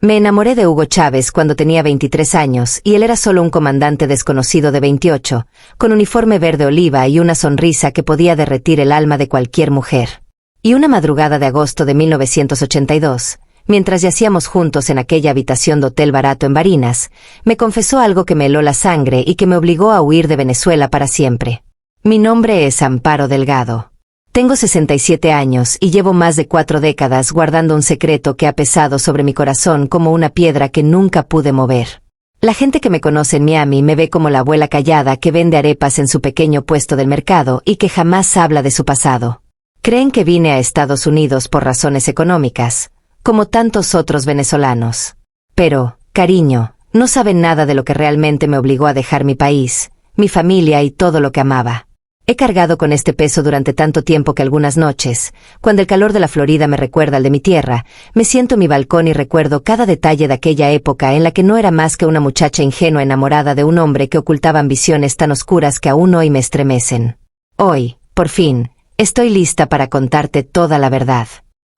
Me enamoré de Hugo Chávez cuando tenía 23 años y él era solo un comandante desconocido de 28, con uniforme verde oliva y una sonrisa que podía derretir el alma de cualquier mujer. Y una madrugada de agosto de 1982, mientras yacíamos juntos en aquella habitación de hotel barato en Barinas, me confesó algo que me heló la sangre y que me obligó a huir de Venezuela para siempre. Mi nombre es Amparo Delgado. Tengo 67 años y llevo más de 4 décadas guardando un secreto que ha pesado sobre mi corazón como una piedra que nunca pude mover. La gente que me conoce en Miami me ve como la abuela callada que vende arepas en su pequeño puesto del mercado y que jamás habla de su pasado. Creen que vine a Estados Unidos por razones económicas, como tantos otros venezolanos. Pero, cariño, no saben nada de lo que realmente me obligó a dejar mi país, mi familia y todo lo que amaba. He cargado con este peso durante tanto tiempo que algunas noches, cuando el calor de la Florida me recuerda al de mi tierra, me siento en mi balcón y recuerdo cada detalle de aquella época en la que no era más que una muchacha ingenua enamorada de un hombre que ocultaba ambiciones tan oscuras que aún hoy me estremecen. Hoy, por fin, estoy lista para contarte toda la verdad.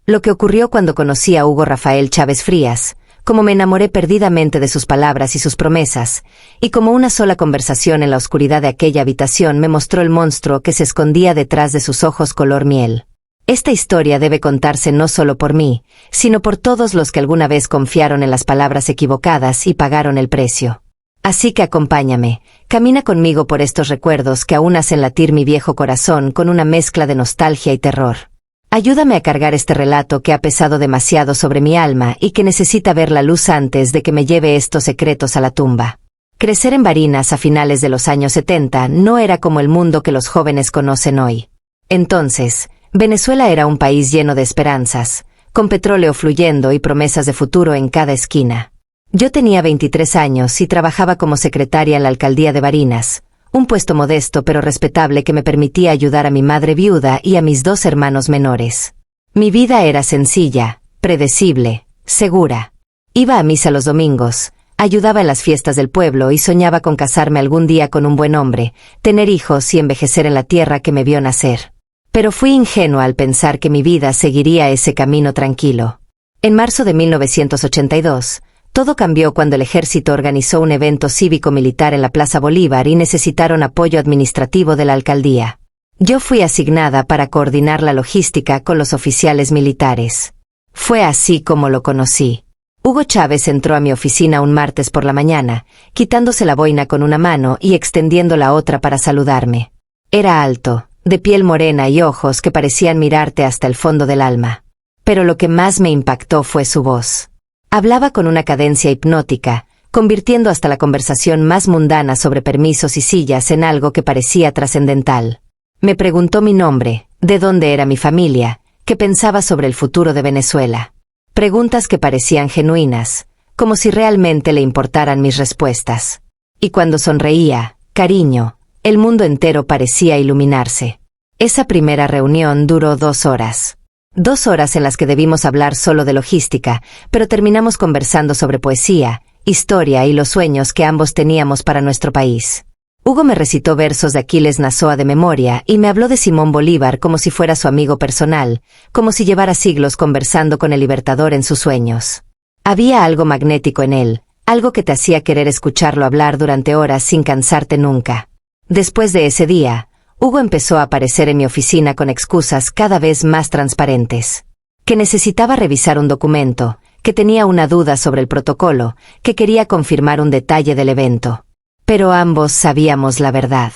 Lo que ocurrió cuando conocí a Hugo Rafael Chávez Frías, cómo me enamoré perdidamente de sus palabras y sus promesas, y como una sola conversación en la oscuridad de aquella habitación me mostró el monstruo que se escondía detrás de sus ojos color miel. Esta historia debe contarse no solo por mí, sino por todos los que alguna vez confiaron en las palabras equivocadas y pagaron el precio. Así que acompáñame, camina conmigo por estos recuerdos que aún hacen latir mi viejo corazón con una mezcla de nostalgia y terror. Ayúdame a cargar este relato que ha pesado demasiado sobre mi alma y que necesita ver la luz antes de que me lleve estos secretos a la tumba. Crecer en Barinas a finales de los años 70 no era como el mundo que los jóvenes conocen hoy. Entonces, Venezuela era un país lleno de esperanzas, con petróleo fluyendo y promesas de futuro en cada esquina. Yo tenía 23 años y trabajaba como secretaria en la alcaldía de Barinas, un puesto modesto pero respetable que me permitía ayudar a mi madre viuda y a mis 2 hermanos menores. Mi vida era sencilla, predecible, segura. Iba a misa los domingos, ayudaba en las fiestas del pueblo y soñaba con casarme algún día con un buen hombre, tener hijos y envejecer en la tierra que me vio nacer. Pero fui ingenua al pensar que mi vida seguiría ese camino tranquilo. En marzo de 1982, todo cambió cuando el ejército organizó un evento cívico-militar en la Plaza Bolívar y necesitaron apoyo administrativo de la alcaldía. Yo fui asignada para coordinar la logística con los oficiales militares. Fue así como lo conocí. Hugo Chávez entró a mi oficina un martes por la mañana, quitándose la boina con una mano y extendiendo la otra para saludarme. Era alto, de piel morena y ojos que parecían mirarte hasta el fondo del alma. Pero lo que más me impactó fue su voz. Hablaba con una cadencia hipnótica, convirtiendo hasta la conversación más mundana sobre permisos y sillas en algo que parecía trascendental. Me preguntó mi nombre, de dónde era mi familia, qué pensaba sobre el futuro de Venezuela. Preguntas que parecían genuinas, como si realmente le importaran mis respuestas. Y cuando sonreía, cariño, el mundo entero parecía iluminarse. Esa primera reunión duró 2 horas. 2 horas en las que debimos hablar solo de logística, pero terminamos conversando sobre poesía, historia y los sueños que ambos teníamos para nuestro país. Hugo me recitó versos de Aquiles Nazoa de memoria y me habló de Simón Bolívar como si fuera su amigo personal, como si llevara siglos conversando con el Libertador en sus sueños. Había algo magnético en él, algo que te hacía querer escucharlo hablar durante horas sin cansarte nunca. Después de ese día, Hugo empezó a aparecer en mi oficina con excusas cada vez más transparentes. Que necesitaba revisar un documento, que tenía una duda sobre el protocolo, que quería confirmar un detalle del evento. Pero ambos sabíamos la verdad.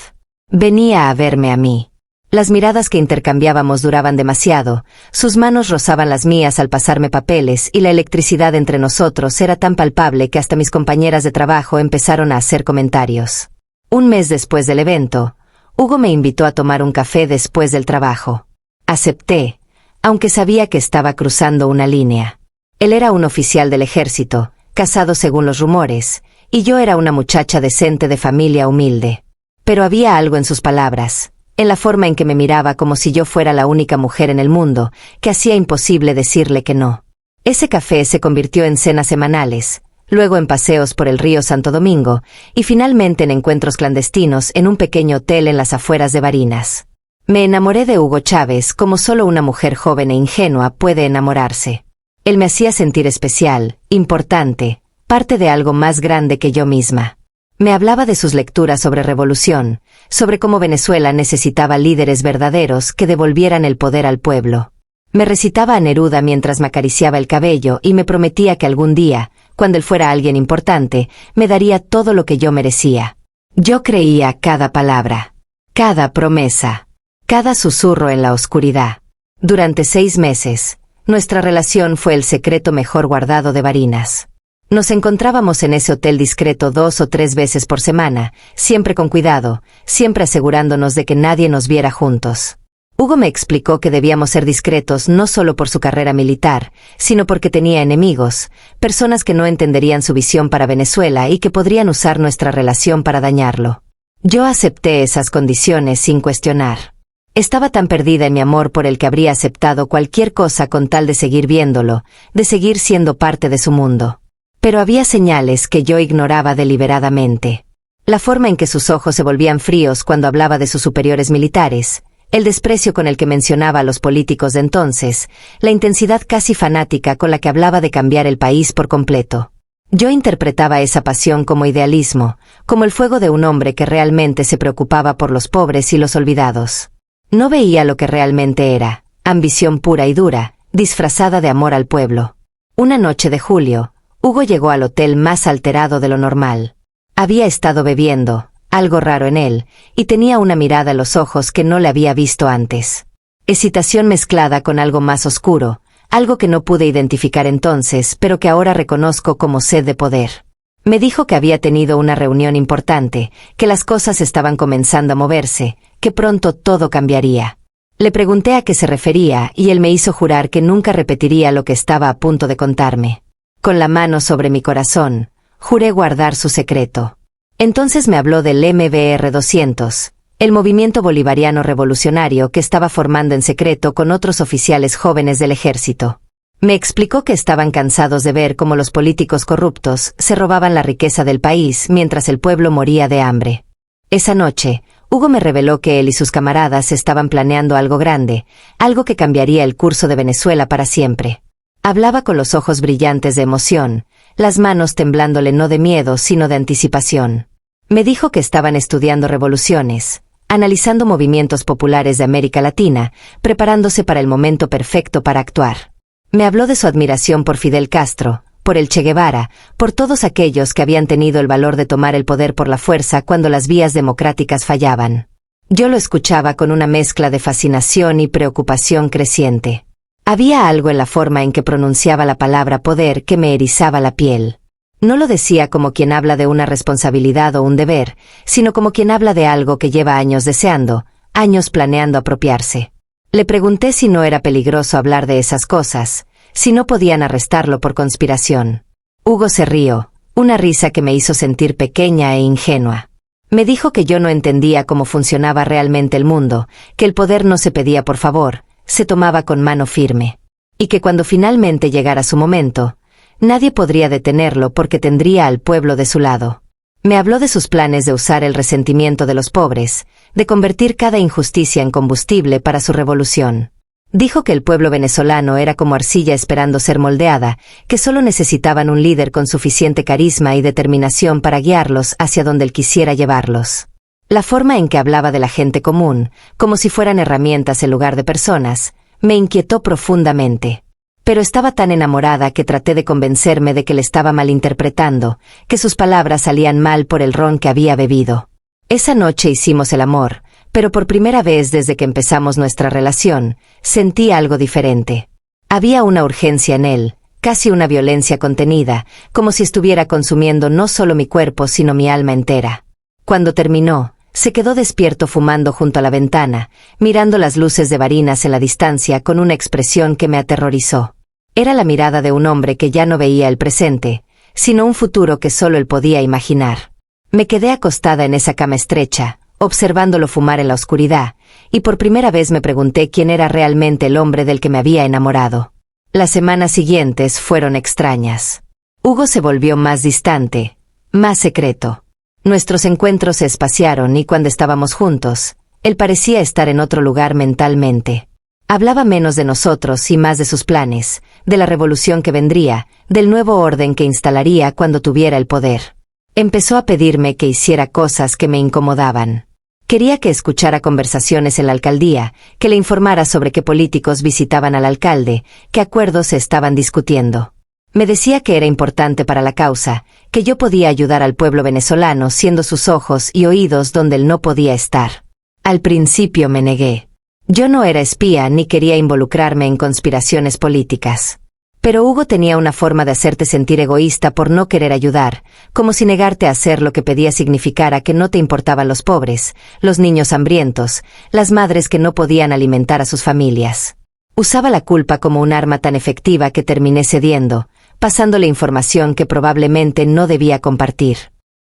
Venía a verme a mí. Las miradas que intercambiábamos duraban demasiado, sus manos rozaban las mías al pasarme papeles y la electricidad entre nosotros era tan palpable que hasta mis compañeras de trabajo empezaron a hacer comentarios. Un mes después del evento, Hugo me invitó a tomar un café después del trabajo. Acepté, aunque sabía que estaba cruzando una línea. Él era un oficial del ejército, casado según los rumores, y yo era una muchacha decente de familia humilde. Pero había algo en sus palabras, en la forma en que me miraba como si yo fuera la única mujer en el mundo, que hacía imposible decirle que no. Ese café se convirtió en cenas semanales, luego en paseos por el río Santo Domingo, y finalmente en encuentros clandestinos en un pequeño hotel en las afueras de Barinas. Me enamoré de Hugo Chávez como solo una mujer joven e ingenua puede enamorarse. Él me hacía sentir especial, importante, parte de algo más grande que yo misma. Me hablaba de sus lecturas sobre revolución, sobre cómo Venezuela necesitaba líderes verdaderos que devolvieran el poder al pueblo. Me recitaba a Neruda mientras me acariciaba el cabello y me prometía que algún día, cuando él fuera alguien importante, me daría todo lo que yo merecía. Yo creía cada palabra, cada promesa, cada susurro en la oscuridad. Durante 6 meses, nuestra relación fue el secreto mejor guardado de Barinas. Nos encontrábamos en ese hotel discreto 2 o 3 veces por semana, siempre con cuidado, siempre asegurándonos de que nadie nos viera juntos. Hugo me explicó que debíamos ser discretos no solo por su carrera militar, sino porque tenía enemigos, personas que no entenderían su visión para Venezuela y que podrían usar nuestra relación para dañarlo. Yo acepté esas condiciones sin cuestionar. Estaba tan perdida en mi amor por el que habría aceptado cualquier cosa con tal de seguir viéndolo, de seguir siendo parte de su mundo. Pero había señales que yo ignoraba deliberadamente. La forma en que sus ojos se volvían fríos cuando hablaba de sus superiores militares, el desprecio con el que mencionaba a los políticos de entonces, la intensidad casi fanática con la que hablaba de cambiar el país por completo. Yo interpretaba esa pasión como idealismo, como el fuego de un hombre que realmente se preocupaba por los pobres y los olvidados. No veía lo que realmente era, ambición pura y dura, disfrazada de amor al pueblo. Una noche de julio, Hugo llegó al hotel más alterado de lo normal. Había estado bebiendo, algo raro en él, y tenía una mirada en los ojos que no le había visto antes. Excitación mezclada con algo más oscuro, algo que no pude identificar entonces, pero que ahora reconozco como sed de poder. Me dijo que había tenido una reunión importante, que las cosas estaban comenzando a moverse, que pronto todo cambiaría. Le pregunté a qué se refería y él me hizo jurar que nunca repetiría lo que estaba a punto de contarme. Con la mano sobre mi corazón, juré guardar su secreto. Entonces me habló del MBR 200, el movimiento bolivariano revolucionario que estaba formando en secreto con otros oficiales jóvenes del ejército. Me explicó que estaban cansados de ver cómo los políticos corruptos se robaban la riqueza del país mientras el pueblo moría de hambre. Esa noche, Hugo me reveló que él y sus camaradas estaban planeando algo grande, algo que cambiaría el curso de Venezuela para siempre. Hablaba con los ojos brillantes de emoción, las manos temblándole no de miedo sino de anticipación. Me dijo que estaban estudiando revoluciones, analizando movimientos populares de América Latina, preparándose para el momento perfecto para actuar. Me habló de su admiración por Fidel Castro, por el Che Guevara, por todos aquellos que habían tenido el valor de tomar el poder por la fuerza cuando las vías democráticas fallaban. Yo lo escuchaba con una mezcla de fascinación y preocupación creciente. Había algo en la forma en que pronunciaba la palabra poder que me erizaba la piel. No lo decía como quien habla de una responsabilidad o un deber, sino como quien habla de algo que lleva años deseando, años planeando apropiarse. Le pregunté si no era peligroso hablar de esas cosas, si no podían arrestarlo por conspiración. Hugo se rió, una risa que me hizo sentir pequeña e ingenua. Me dijo que yo no entendía cómo funcionaba realmente el mundo, que el poder no se pedía por favor, se tomaba con mano firme. Y que cuando finalmente llegara su momento, nadie podría detenerlo porque tendría al pueblo de su lado. Me habló de sus planes de usar el resentimiento de los pobres, de convertir cada injusticia en combustible para su revolución. Dijo que el pueblo venezolano era como arcilla esperando ser moldeada, que solo necesitaban un líder con suficiente carisma y determinación para guiarlos hacia donde él quisiera llevarlos. La forma en que hablaba de la gente común, como si fueran herramientas en lugar de personas, me inquietó profundamente. Pero estaba tan enamorada que traté de convencerme de que le estaba malinterpretando, que sus palabras salían mal por el ron que había bebido. Esa noche hicimos el amor, pero por primera vez desde que empezamos nuestra relación, sentí algo diferente. Había una urgencia en él, casi una violencia contenida, como si estuviera consumiendo no solo mi cuerpo sino mi alma entera. Cuando terminó, se quedó despierto fumando junto a la ventana, mirando las luces de Barinas en la distancia con una expresión que me aterrorizó. Era la mirada de un hombre que ya no veía el presente, sino un futuro que solo él podía imaginar. Me quedé acostada en esa cama estrecha, observándolo fumar en la oscuridad, y por primera vez me pregunté quién era realmente el hombre del que me había enamorado. Las semanas siguientes fueron extrañas. Hugo se volvió más distante, más secreto. Nuestros encuentros se espaciaron y cuando estábamos juntos, él parecía estar en otro lugar mentalmente. Hablaba menos de nosotros y más de sus planes, de la revolución que vendría, del nuevo orden que instalaría cuando tuviera el poder. Empezó a pedirme que hiciera cosas que me incomodaban. Quería que escuchara conversaciones en la alcaldía, que le informara sobre qué políticos visitaban al alcalde, qué acuerdos se estaban discutiendo. Me decía que era importante para la causa, que yo podía ayudar al pueblo venezolano siendo sus ojos y oídos donde él no podía estar. Al principio me negué. Yo no era espía ni quería involucrarme en conspiraciones políticas. Pero Hugo tenía una forma de hacerte sentir egoísta por no querer ayudar, como si negarte a hacer lo que pedía significara que no te importaban los pobres, los niños hambrientos, las madres que no podían alimentar a sus familias. Usaba la culpa como un arma tan efectiva que terminé cediendo, pasándole información que probablemente no debía compartir.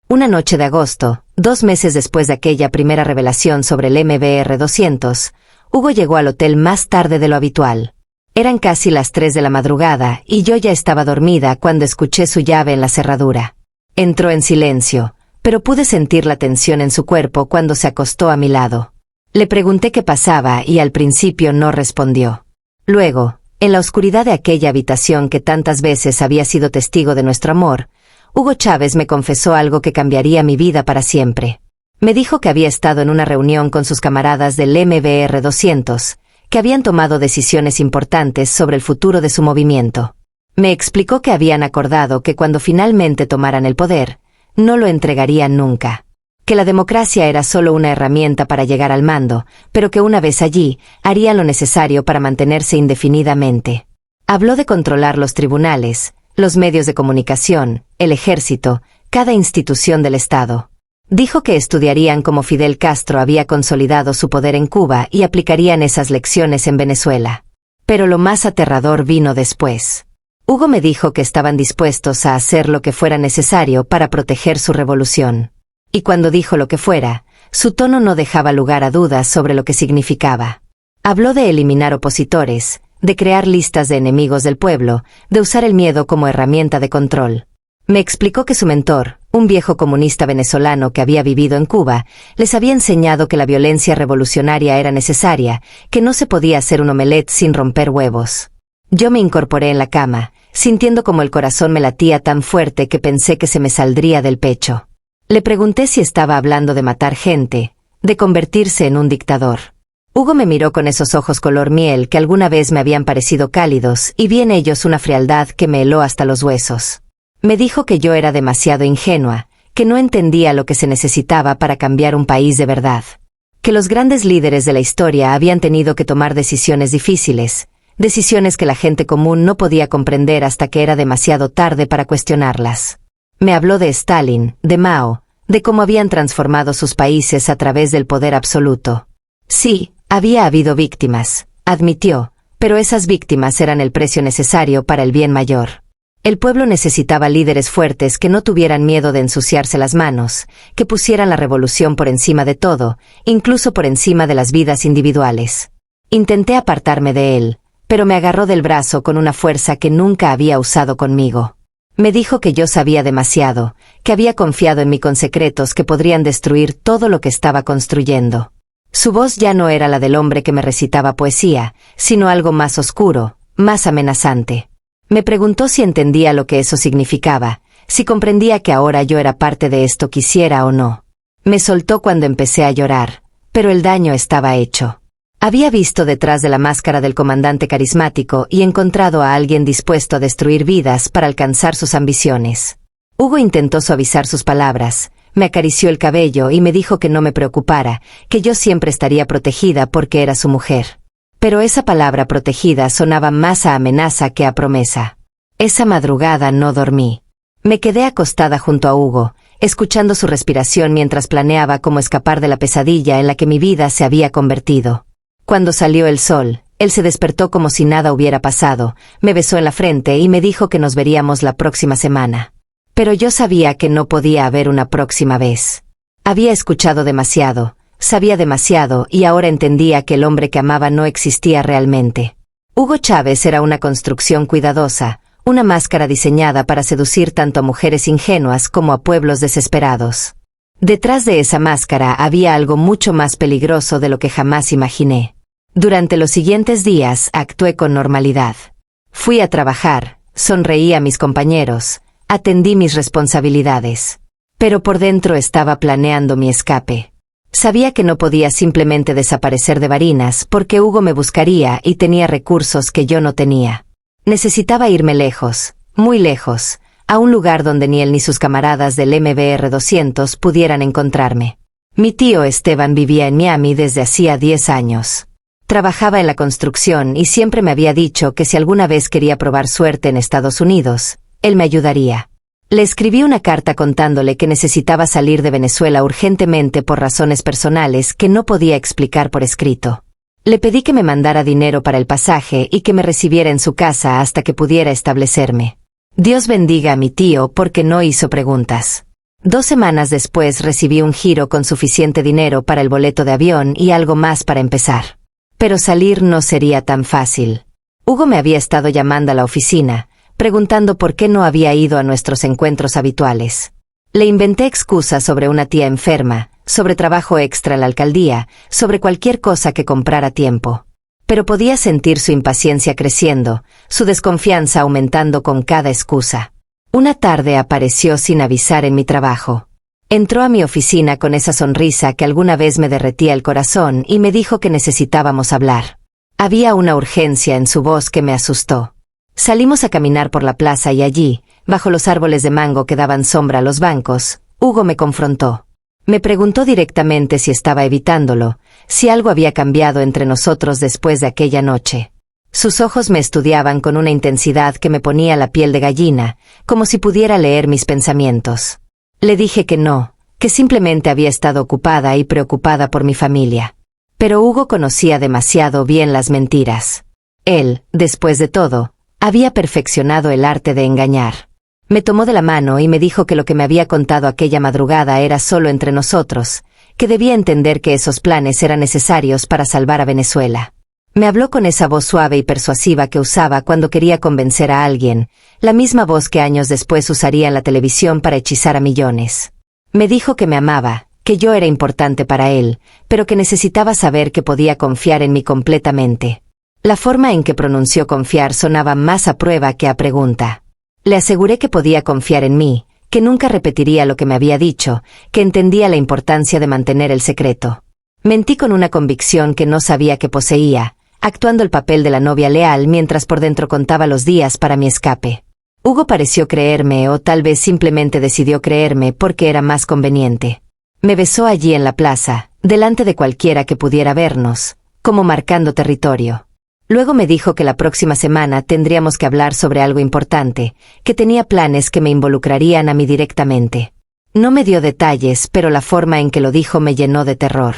Una noche de agosto, 2 meses después de aquella primera revelación sobre el MBR-200, Hugo llegó al hotel más tarde de lo habitual. Eran casi las 3 de la madrugada y yo ya estaba dormida cuando escuché su llave en la cerradura. Entró en silencio, pero pude sentir la tensión en su cuerpo cuando se acostó a mi lado. Le pregunté qué pasaba y al principio no respondió. Luego, en la oscuridad de aquella habitación que tantas veces había sido testigo de nuestro amor, Hugo Chávez me confesó algo que cambiaría mi vida para siempre. Me dijo que había estado en una reunión con sus camaradas del MBR-200, que habían tomado decisiones importantes sobre el futuro de su movimiento. Me explicó que habían acordado que cuando finalmente tomaran el poder, no lo entregarían nunca. Que la democracia era solo una herramienta para llegar al mando, pero que una vez allí, harían lo necesario para mantenerse indefinidamente. Habló de controlar los tribunales, los medios de comunicación, el ejército, cada institución del Estado. Dijo que estudiarían cómo Fidel Castro había consolidado su poder en Cuba y aplicarían esas lecciones en Venezuela. Pero lo más aterrador vino después. Hugo me dijo que estaban dispuestos a hacer lo que fuera necesario para proteger su revolución. Y cuando dijo lo que fuera, su tono no dejaba lugar a dudas sobre lo que significaba. Habló de eliminar opositores, de crear listas de enemigos del pueblo, de usar el miedo como herramienta de control. Me explicó que su mentor, un viejo comunista venezolano que había vivido en Cuba, les había enseñado que la violencia revolucionaria era necesaria, que no se podía hacer un omelette sin romper huevos. Yo me incorporé en la cama, sintiendo como el corazón me latía tan fuerte que pensé que se me saldría del pecho. Le pregunté si estaba hablando de matar gente, de convertirse en un dictador. Hugo me miró con esos ojos color miel que alguna vez me habían parecido cálidos y vi en ellos una frialdad que me heló hasta los huesos. Me dijo que yo era demasiado ingenua, que no entendía lo que se necesitaba para cambiar un país de verdad. Que los grandes líderes de la historia habían tenido que tomar decisiones difíciles, decisiones que la gente común no podía comprender hasta que era demasiado tarde para cuestionarlas. Me habló de Stalin, de Mao, de cómo habían transformado sus países a través del poder absoluto. Sí, había habido víctimas, admitió, pero esas víctimas eran el precio necesario para el bien mayor. El pueblo necesitaba líderes fuertes que no tuvieran miedo de ensuciarse las manos, que pusieran la revolución por encima de todo, incluso por encima de las vidas individuales. Intenté apartarme de él, pero me agarró del brazo con una fuerza que nunca había usado conmigo. Me dijo que yo sabía demasiado, que había confiado en mí con secretos que podrían destruir todo lo que estaba construyendo. Su voz ya no era la del hombre que me recitaba poesía, sino algo más oscuro, más amenazante. Me preguntó si entendía lo que eso significaba, si comprendía que ahora yo era parte de esto quisiera o no. Me soltó cuando empecé a llorar, pero el daño estaba hecho. Había visto detrás de la máscara del comandante carismático y encontrado a alguien dispuesto a destruir vidas para alcanzar sus ambiciones. Hugo intentó suavizar sus palabras, me acarició el cabello y me dijo que no me preocupara, que yo siempre estaría protegida porque era su mujer. Pero esa palabra protegida sonaba más a amenaza que a promesa. Esa madrugada no dormí. Me quedé acostada junto a Hugo, escuchando su respiración mientras planeaba cómo escapar de la pesadilla en la que mi vida se había convertido. Cuando salió el sol, él se despertó como si nada hubiera pasado, me besó en la frente y me dijo que nos veríamos la próxima semana. Pero yo sabía que no podía haber una próxima vez. Había escuchado demasiado. Sabía demasiado y ahora entendía que el hombre que amaba no existía realmente. Hugo Chávez era una construcción cuidadosa, una máscara diseñada para seducir tanto a mujeres ingenuas como a pueblos desesperados. Detrás de esa máscara había algo mucho más peligroso de lo que jamás imaginé. Durante los siguientes días actué con normalidad. Fui a trabajar, sonreí a mis compañeros, atendí mis responsabilidades. Pero por dentro estaba planeando mi escape. Sabía que no podía simplemente desaparecer de Barinas porque Hugo me buscaría y tenía recursos que yo no tenía. Necesitaba irme lejos, muy lejos, a un lugar donde ni él ni sus camaradas del MBR 200 pudieran encontrarme. Mi tío Esteban vivía en Miami desde hacía 10 años. Trabajaba en la construcción y siempre me había dicho que si alguna vez quería probar suerte en Estados Unidos, él me ayudaría. Le escribí una carta contándole que necesitaba salir de Venezuela urgentemente por razones personales que no podía explicar por escrito. Le pedí que me mandara dinero para el pasaje y que me recibiera en su casa hasta que pudiera establecerme. Dios bendiga a mi tío porque no hizo preguntas. 2 semanas después recibí un giro con suficiente dinero para el boleto de avión y algo más para empezar. Pero salir no sería tan fácil. Hugo me había estado llamando a la oficina, preguntando por qué no había ido a nuestros encuentros habituales. Le inventé excusas sobre una tía enferma, sobre trabajo extra en la alcaldía, sobre cualquier cosa que comprara a tiempo. Pero podía sentir su impaciencia creciendo, su desconfianza aumentando con cada excusa. Una tarde apareció sin avisar en mi trabajo. Entró a mi oficina con esa sonrisa que alguna vez me derretía el corazón y me dijo que necesitábamos hablar. Había una urgencia en su voz que me asustó. Salimos a caminar por la plaza y allí, bajo los árboles de mango que daban sombra a los bancos, Hugo me confrontó. Me preguntó directamente si estaba evitándolo, si algo había cambiado entre nosotros después de aquella noche. Sus ojos me estudiaban con una intensidad que me ponía la piel de gallina, como si pudiera leer mis pensamientos. Le dije que no, que simplemente había estado ocupada y preocupada por mi familia. Pero Hugo conocía demasiado bien las mentiras. Él, después de todo, había perfeccionado el arte de engañar. Me tomó de la mano y me dijo que lo que me había contado aquella madrugada era solo entre nosotros, que debía entender que esos planes eran necesarios para salvar a Venezuela. Me habló con esa voz suave y persuasiva que usaba cuando quería convencer a alguien, la misma voz que años después usaría en la televisión para hechizar a millones. Me dijo que me amaba, que yo era importante para él, pero que necesitaba saber que podía confiar en mí completamente. La forma en que pronunció confiar sonaba más a prueba que a pregunta. Le aseguré que podía confiar en mí, que nunca repetiría lo que me había dicho, que entendía la importancia de mantener el secreto. Mentí con una convicción que no sabía que poseía, actuando el papel de la novia leal mientras por dentro contaba los días para mi escape. Hugo pareció creerme o tal vez simplemente decidió creerme porque era más conveniente. Me besó allí en la plaza, delante de cualquiera que pudiera vernos, como marcando territorio. Luego me dijo que la próxima semana tendríamos que hablar sobre algo importante, que tenía planes que me involucrarían a mí directamente. No me dio detalles, pero la forma en que lo dijo me llenó de terror.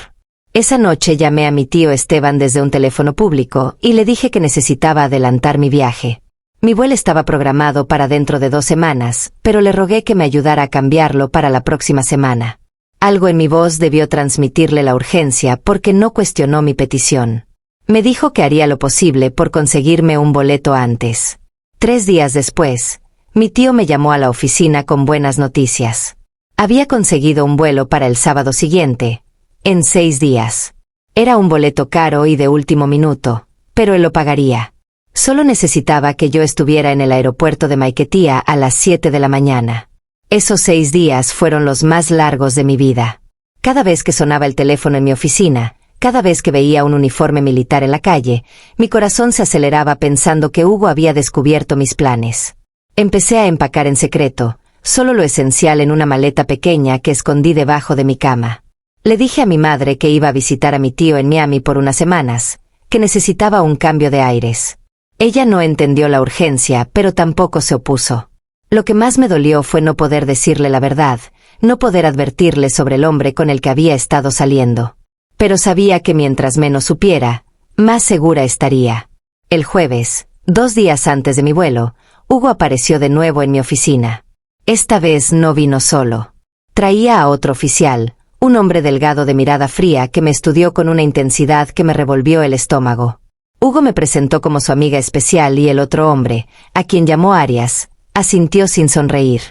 Esa noche llamé a mi tío Esteban desde un teléfono público y le dije que necesitaba adelantar mi viaje. Mi vuelo estaba programado para dentro de 2 semanas, pero le rogué que me ayudara a cambiarlo para la próxima semana. Algo en mi voz debió transmitirle la urgencia porque no cuestionó mi petición. Me dijo que haría lo posible por conseguirme un boleto antes. 3 días después, mi tío me llamó a la oficina con buenas noticias. Había conseguido un vuelo para el sábado siguiente, en 6 días. Era un boleto caro y de último minuto, pero él lo pagaría. Solo necesitaba que yo estuviera en el aeropuerto de Maiquetía a las 7 de la mañana. Esos 6 días fueron los más largos de mi vida. Cada vez que sonaba el teléfono en mi oficina, cada vez que veía un uniforme militar en la calle, mi corazón se aceleraba pensando que Hugo había descubierto mis planes. Empecé a empacar en secreto, solo lo esencial en una maleta pequeña que escondí debajo de mi cama. Le dije a mi madre que iba a visitar a mi tío en Miami por unas semanas, que necesitaba un cambio de aires. Ella no entendió la urgencia, pero tampoco se opuso. Lo que más me dolió fue no poder decirle la verdad, no poder advertirle sobre el hombre con el que había estado saliendo. Pero sabía que mientras menos supiera, más segura estaría. El jueves, 2 días antes de mi vuelo, Hugo apareció de nuevo en mi oficina. Esta vez no vino solo. Traía a otro oficial, un hombre delgado de mirada fría que me estudió con una intensidad que me revolvió el estómago. Hugo me presentó como su amiga especial y el otro hombre, a quien llamó Arias, asintió sin sonreír.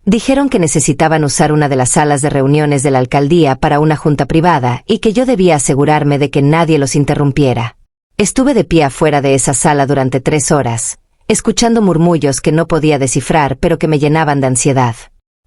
Dijeron que necesitaban usar una de las salas de reuniones de la alcaldía para una junta privada y que yo debía asegurarme de que nadie los interrumpiera. Estuve de pie afuera de esa sala durante 3 horas, escuchando murmullos que no podía descifrar pero que me llenaban de ansiedad.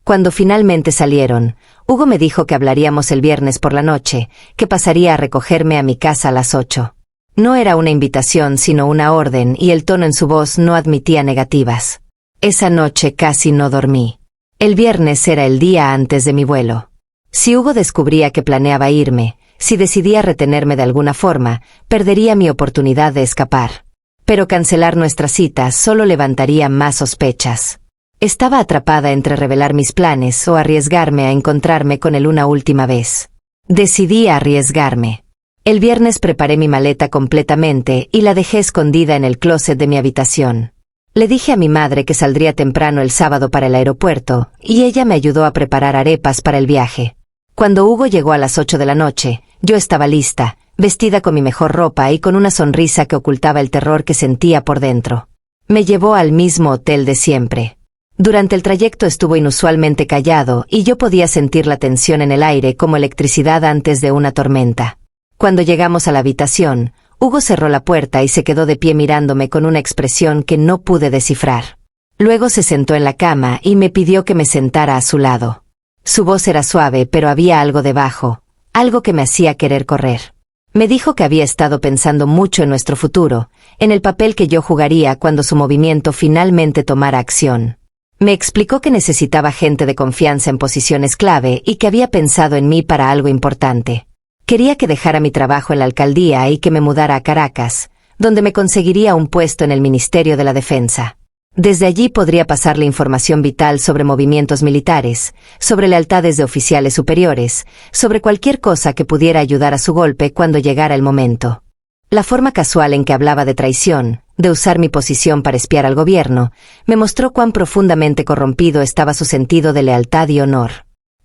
Cuando finalmente salieron, Hugo me dijo que hablaríamos el viernes por la noche, que pasaría a recogerme a mi casa a las 8. No era una invitación sino una orden y el tono en su voz no admitía negativas. Esa noche casi no dormí. El viernes era el día antes de mi vuelo. Si Hugo descubría que planeaba irme, si decidía retenerme de alguna forma, perdería mi oportunidad de escapar. Pero cancelar nuestra cita solo levantaría más sospechas. Estaba atrapada entre revelar mis planes o arriesgarme a encontrarme con él una última vez. Decidí arriesgarme. El viernes preparé mi maleta completamente y la dejé escondida en el closet de mi habitación. Le dije a mi madre que saldría temprano el sábado para el aeropuerto, y ella me ayudó a preparar arepas para el viaje. Cuando Hugo llegó a las 8 de la noche, yo estaba lista, vestida con mi mejor ropa y con una sonrisa que ocultaba el terror que sentía por dentro. Me llevó al mismo hotel de siempre. Durante el trayecto estuvo inusualmente callado y yo podía sentir la tensión en el aire como electricidad antes de una tormenta. Cuando llegamos a la habitación, Hugo cerró la puerta y se quedó de pie mirándome con una expresión que no pude descifrar. Luego se sentó en la cama y me pidió que me sentara a su lado. Su voz era suave, pero había algo debajo, algo que me hacía querer correr. Me dijo que había estado pensando mucho en nuestro futuro, en el papel que yo jugaría cuando su movimiento finalmente tomara acción. Me explicó que necesitaba gente de confianza en posiciones clave y que había pensado en mí para algo importante. Quería que dejara mi trabajo en la alcaldía y que me mudara a Caracas, donde me conseguiría un puesto en el Ministerio de la Defensa. Desde allí podría pasarle información vital sobre movimientos militares, sobre lealtades de oficiales superiores, sobre cualquier cosa que pudiera ayudar a su golpe cuando llegara el momento. La forma casual en que hablaba de traición, de usar mi posición para espiar al gobierno, me mostró cuán profundamente corrompido estaba su sentido de lealtad y honor.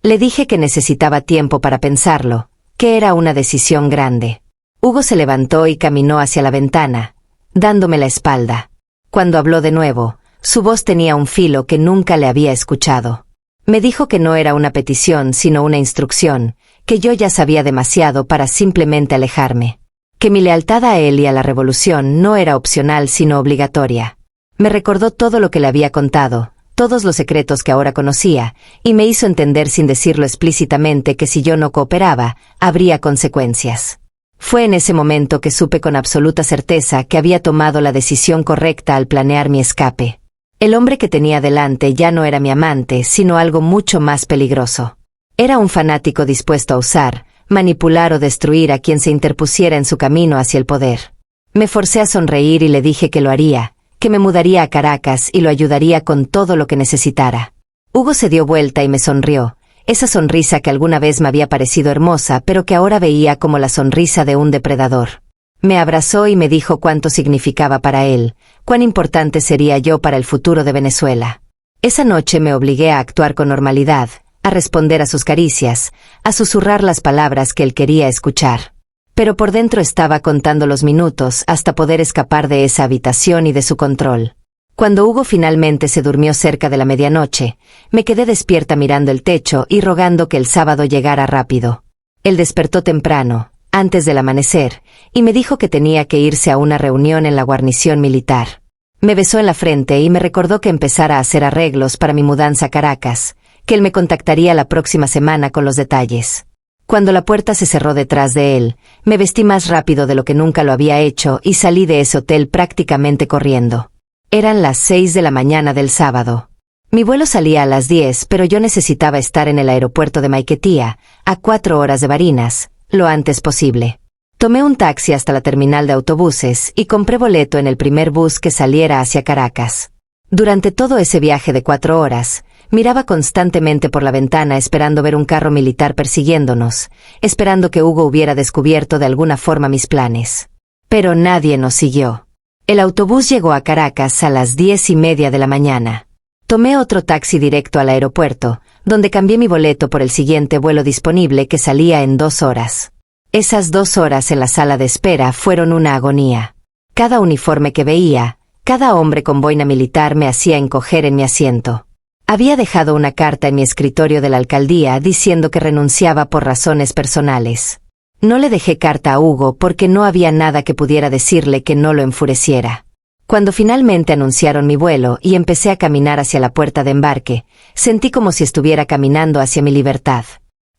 Le dije que necesitaba tiempo para pensarlo, que era una decisión grande. Hugo se levantó y caminó hacia la ventana, dándome la espalda. Cuando habló de nuevo, su voz tenía un filo que nunca le había escuchado. Me dijo que no era una petición sino una instrucción, que yo ya sabía demasiado para simplemente alejarme. Que mi lealtad a él y a la revolución no era opcional sino obligatoria. Me recordó todo lo que le había contado, todos los secretos que ahora conocía, y me hizo entender sin decirlo explícitamente que si yo no cooperaba, habría consecuencias. Fue en ese momento que supe con absoluta certeza que había tomado la decisión correcta al planear mi escape. El hombre que tenía delante ya no era mi amante, sino algo mucho más peligroso. Era un fanático dispuesto a usar, manipular o destruir a quien se interpusiera en su camino hacia el poder. Me forcé a sonreír y le dije que lo haría, que me mudaría a Caracas y lo ayudaría con todo lo que necesitara. Hugo se dio vuelta y me sonrió, esa sonrisa que alguna vez me había parecido hermosa pero que ahora veía como la sonrisa de un depredador. Me abrazó y me dijo cuánto significaba para él, cuán importante sería yo para el futuro de Venezuela. Esa noche me obligué a actuar con normalidad, a responder a sus caricias, a susurrar las palabras que él quería escuchar. Pero por dentro estaba contando los minutos hasta poder escapar de esa habitación y de su control. Cuando Hugo finalmente se durmió cerca de la medianoche, me quedé despierta mirando el techo y rogando que el sábado llegara rápido. Él despertó temprano, antes del amanecer, y me dijo que tenía que irse a una reunión en la guarnición militar. Me besó en la frente y me recordó que empezara a hacer arreglos para mi mudanza a Caracas, que él me contactaría la próxima semana con los detalles. Cuando la puerta se cerró detrás de él, me vestí más rápido de lo que nunca lo había hecho y salí de ese hotel prácticamente corriendo. Eran las 6 de la mañana del sábado. Mi vuelo salía a las 10, pero yo necesitaba estar en el aeropuerto de Maiquetía, a 4 horas de Barinas, lo antes posible. Tomé un taxi hasta la terminal de autobuses y compré boleto en el primer bus que saliera hacia Caracas. Durante todo ese viaje de 4 horas, miraba constantemente por la ventana esperando ver un carro militar persiguiéndonos, esperando que Hugo hubiera descubierto de alguna forma mis planes. Pero nadie nos siguió. El autobús llegó a Caracas a las 10:30 de la mañana. Tomé otro taxi directo al aeropuerto, donde cambié mi boleto por el siguiente vuelo disponible que salía en 2 horas. Esas 2 horas en la sala de espera fueron una agonía. Cada uniforme que veía, cada hombre con boina militar me hacía encoger en mi asiento. Había dejado una carta en mi escritorio de la alcaldía diciendo que renunciaba por razones personales. No le dejé carta a Hugo porque no había nada que pudiera decirle que no lo enfureciera. Cuando finalmente anunciaron mi vuelo y empecé a caminar hacia la puerta de embarque, sentí como si estuviera caminando hacia mi libertad.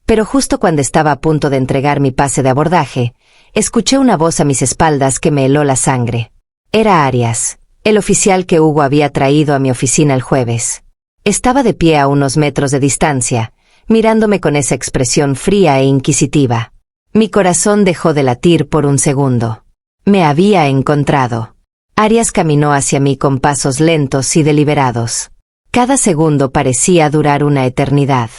Pero justo cuando estaba a punto de entregar mi pase de abordaje, escuché una voz a mis espaldas que me heló la sangre. Era Arias, el oficial que Hugo había traído a mi oficina el jueves. Estaba de pie a unos metros de distancia, mirándome con esa expresión fría e inquisitiva. Mi corazón dejó de latir por un segundo. Me había encontrado. Arias caminó hacia mí con pasos lentos y deliberados. Cada segundo parecía durar una eternidad.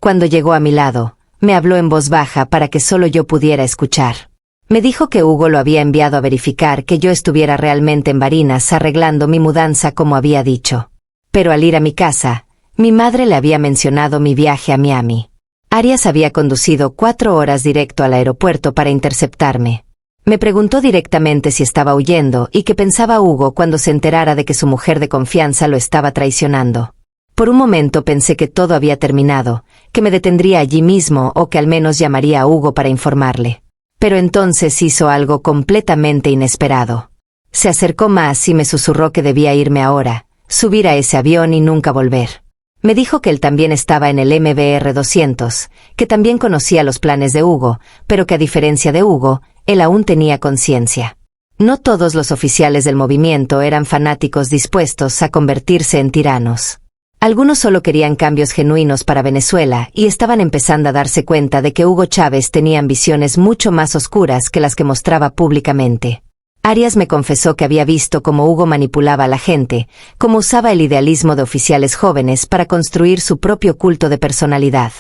Cuando llegó a mi lado, me habló en voz baja para que solo yo pudiera escuchar. Me dijo que Hugo lo había enviado a verificar que yo estuviera realmente en Barinas arreglando mi mudanza como había dicho. Pero al ir a mi casa, mi madre le había mencionado mi viaje a Miami. Arias había conducido 4 horas directo al aeropuerto para interceptarme. Me preguntó directamente si estaba huyendo y qué pensaba Hugo cuando se enterara de que su mujer de confianza lo estaba traicionando. Por un momento pensé que todo había terminado, que me detendría allí mismo o que al menos llamaría a Hugo para informarle. Pero entonces hizo algo completamente inesperado. Se acercó más y me susurró que debía irme ahora, subir a ese avión y nunca volver. Me dijo que él también estaba en el MBR 200, que también conocía los planes de Hugo, pero que a diferencia de Hugo, él aún tenía conciencia. No todos los oficiales del movimiento eran fanáticos dispuestos a convertirse en tiranos. Algunos solo querían cambios genuinos para Venezuela y estaban empezando a darse cuenta de que Hugo Chávez tenía ambiciones mucho más oscuras que las que mostraba públicamente. Arias me confesó que había visto cómo Hugo manipulaba a la gente, cómo usaba el idealismo de oficiales jóvenes para construir su propio culto de personalidad.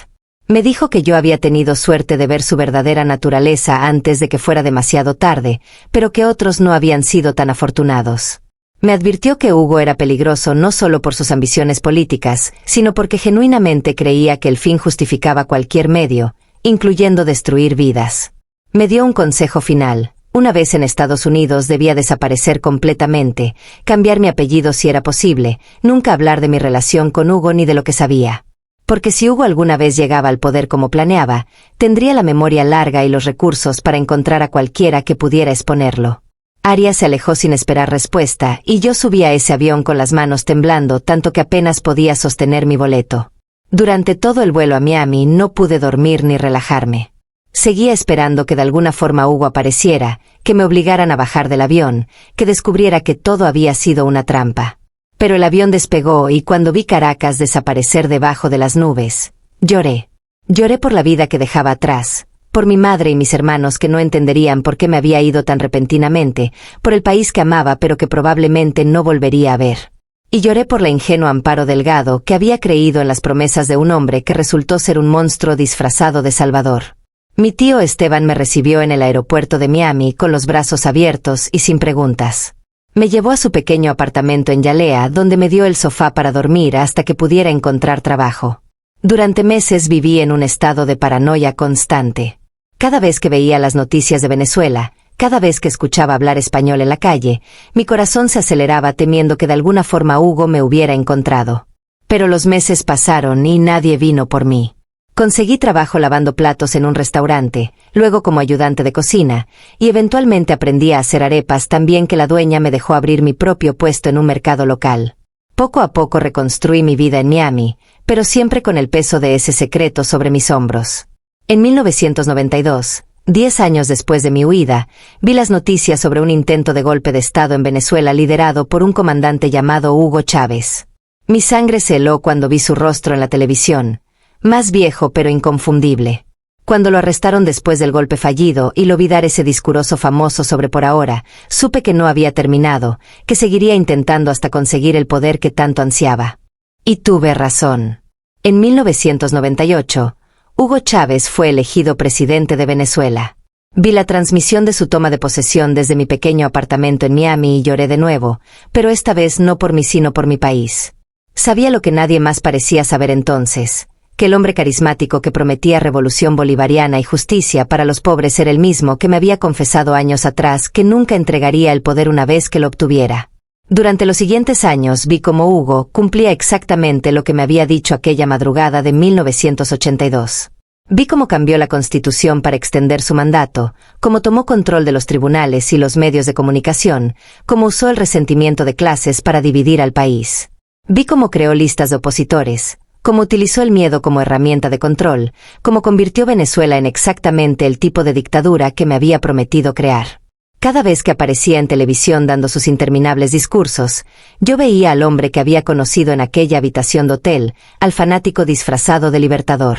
Me dijo que yo había tenido suerte de ver su verdadera naturaleza antes de que fuera demasiado tarde, pero que otros no habían sido tan afortunados. Me advirtió que Hugo era peligroso no solo por sus ambiciones políticas, sino porque genuinamente creía que el fin justificaba cualquier medio, incluyendo destruir vidas. Me dio un consejo final. Una vez en Estados Unidos debía desaparecer completamente, cambiar mi apellido si era posible, nunca hablar de mi relación con Hugo ni de lo que sabía. Porque si Hugo alguna vez llegaba al poder como planeaba, tendría la memoria larga y los recursos para encontrar a cualquiera que pudiera exponerlo. Arias se alejó sin esperar respuesta y yo subí a ese avión con las manos temblando tanto que apenas podía sostener mi boleto. Durante todo el vuelo a Miami no pude dormir ni relajarme. Seguía esperando que de alguna forma Hugo apareciera, que me obligaran a bajar del avión, que descubriera que todo había sido una trampa. Pero el avión despegó y cuando vi Caracas desaparecer debajo de las nubes, lloré. Lloré por la vida que dejaba atrás, por mi madre y mis hermanos que no entenderían por qué me había ido tan repentinamente, por el país que amaba pero que probablemente no volvería a ver. Y lloré por la ingenua Amparo Delgado que había creído en las promesas de un hombre que resultó ser un monstruo disfrazado de salvador. Mi tío Esteban me recibió en el aeropuerto de Miami con los brazos abiertos y sin preguntas. Me llevó a su pequeño apartamento en Yalea, donde me dio el sofá para dormir hasta que pudiera encontrar trabajo. Durante meses viví en un estado de paranoia constante. Cada vez que veía las noticias de Venezuela, cada vez que escuchaba hablar español en la calle, mi corazón se aceleraba temiendo que de alguna forma Hugo me hubiera encontrado. Pero los meses pasaron y nadie vino por mí. Conseguí trabajo lavando platos en un restaurante, luego como ayudante de cocina, y eventualmente aprendí a hacer arepas tan bien que la dueña me dejó abrir mi propio puesto en un mercado local. Poco a poco reconstruí mi vida en Miami, pero siempre con el peso de ese secreto sobre mis hombros. En 1992, 10 años después de mi huida, vi las noticias sobre un intento de golpe de Estado en Venezuela liderado por un comandante llamado Hugo Chávez. Mi sangre se heló cuando vi su rostro en la televisión, más viejo pero inconfundible. Cuando lo arrestaron después del golpe fallido y lo vi dar ese discurso famoso sobre por ahora, supe que no había terminado, que seguiría intentando hasta conseguir el poder que tanto ansiaba. Y tuve razón. En 1998, Hugo Chávez fue elegido presidente de Venezuela. Vi la transmisión de su toma de posesión desde mi pequeño apartamento en Miami y lloré de nuevo, pero esta vez no por mí sino por mi país. Sabía lo que nadie más parecía saber entonces, que el hombre carismático que prometía revolución bolivariana y justicia para los pobres era el mismo que me había confesado años atrás que nunca entregaría el poder una vez que lo obtuviera. Durante los siguientes años vi cómo Hugo cumplía exactamente lo que me había dicho aquella madrugada de 1982. Vi cómo cambió la Constitución para extender su mandato, cómo tomó control de los tribunales y los medios de comunicación, cómo usó el resentimiento de clases para dividir al país. Vi cómo creó listas de opositores, cómo utilizó el miedo como herramienta de control, cómo convirtió Venezuela en exactamente el tipo de dictadura que me había prometido crear. Cada vez que aparecía en televisión dando sus interminables discursos, yo veía al hombre que había conocido en aquella habitación de hotel, al fanático disfrazado de libertador.